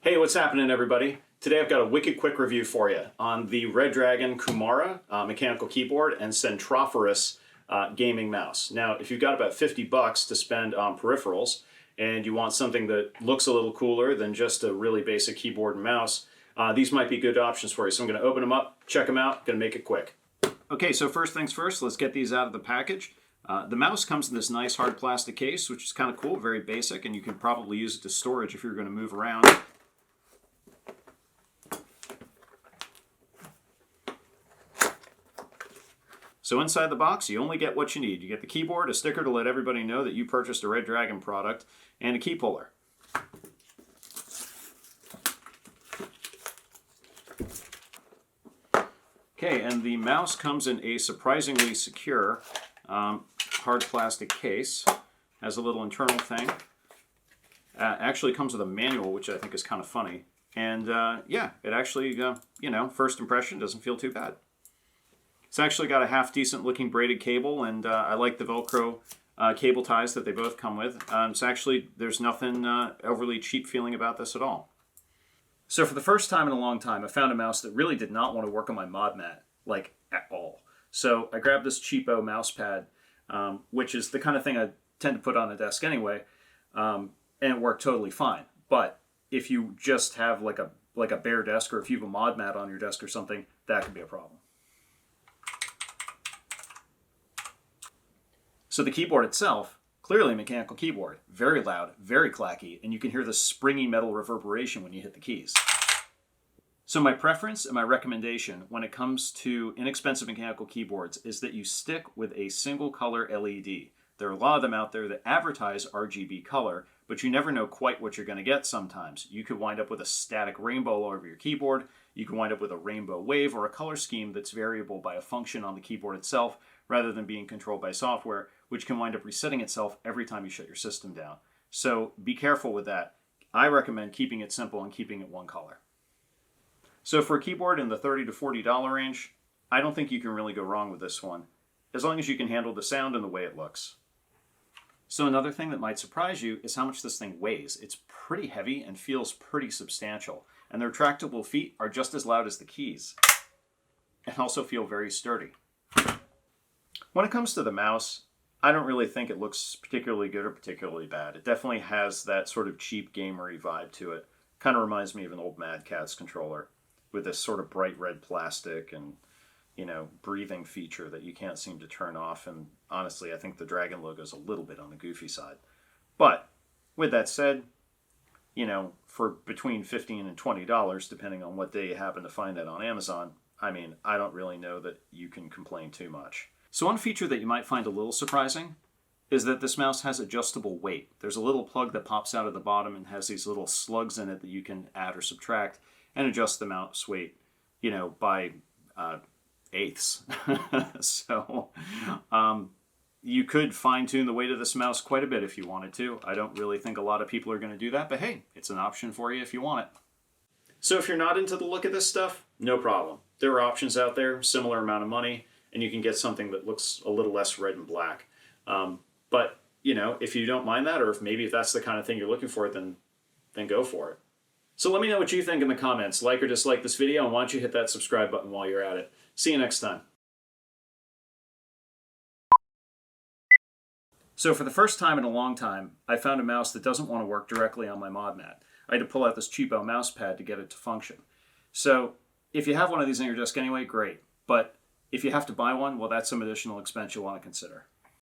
Hey, what's happening, everybody? Today I've got a wicked quick review for you on the Redragon Kumara mechanical keyboard and Centrophorus gaming mouse. Now, if you've got about 50 bucks to spend on peripherals and you want something that looks a little cooler than just a really basic keyboard and mouse, these might be good options for you. So I'm going to open them up, check them out, going to make it quick. Okay, so first things first, let's get these out of the package. The mouse comes in this nice hard plastic case, which is kind of cool, very basic, and you can probably use it to storage if you're going to move around. So inside the box, you only get what you need. You get the keyboard, a sticker to let everybody know that you purchased a Redragon product, and a key puller. Okay, and the mouse comes in a surprisingly secure hard plastic case. Has a little internal thing. Actually comes with a manual, which I think is kind of funny. And yeah, it actually, first impression doesn't feel too bad. It's actually got a half decent looking braided cable, and I like the Velcro cable ties that they both come with. So actually, there's nothing overly cheap feeling about this at all. So for the first time in a long time, I found a mouse that really did not want to work on my mod mat, like at all. So I grabbed this cheapo mouse pad, which is the kind of thing I tend to put on the desk anyway, and it worked totally fine. But if you just have like a bare desk, or if you have a mod mat on your desk or something, that could be a problem. So the keyboard itself, clearly a mechanical keyboard, very loud, very clacky, and you can hear the springy metal reverberation when you hit the keys. So my preference and my recommendation when it comes to inexpensive mechanical keyboards is that you stick with a single color LED. There are a lot of them out there that advertise RGB color, but you never know quite what you're going to get sometimes. You could wind up with a static rainbow all over your keyboard. You can wind up with a rainbow wave or a color scheme that's variable by a function on the keyboard itself rather than being controlled by software, which can wind up resetting itself every time you shut your system down. So be careful with that. I recommend keeping it simple and keeping it one color. So for a keyboard in the $30 to $40 range, I don't think you can really go wrong with this one, as long as you can handle the sound and the way it looks. So another thing that might surprise you is how much this thing weighs. It's pretty heavy and feels pretty substantial, and the retractable feet are just as loud as the keys, and also feel very sturdy. When it comes to the mouse, I don't really think it looks particularly good or particularly bad. It definitely has that sort of cheap gamery vibe to it. Kind of reminds me of an old Mad Catz controller with this sort of bright red plastic and, breathing feature that you can't seem to turn off. And honestly, I think the Dragon logo is a little bit on the goofy side. But with that said, for between $15 and $20, depending on what day you happen to find that on Amazon, I don't really know that you can complain too much. So one feature that you might find a little surprising is that this mouse has adjustable weight. There's a little plug that pops out of the bottom and has these little slugs in it that you can add or subtract and adjust the mouse weight, by eighths. So you could fine-tune the weight of this mouse quite a bit if you wanted to. I don't really think a lot of people are going to do that, but hey, it's an option for you if you want it. So if you're not into the look of this stuff, no problem. There are options out there, similar amount of money, and you can get something that looks a little less red and black. But, if you don't mind that, or if that's the kind of thing you're looking for, then go for it. So let me know what you think in the comments. Like or dislike this video, and why don't you hit that subscribe button while you're at it. See you next time. So for the first time in a long time, I found a mouse that doesn't want to work directly on my mod mat. I had to pull out this cheapo mouse pad to get it to function. So if you have one of these on your desk anyway, great. But if you have to buy one, well, that's some additional expense you'll want to consider.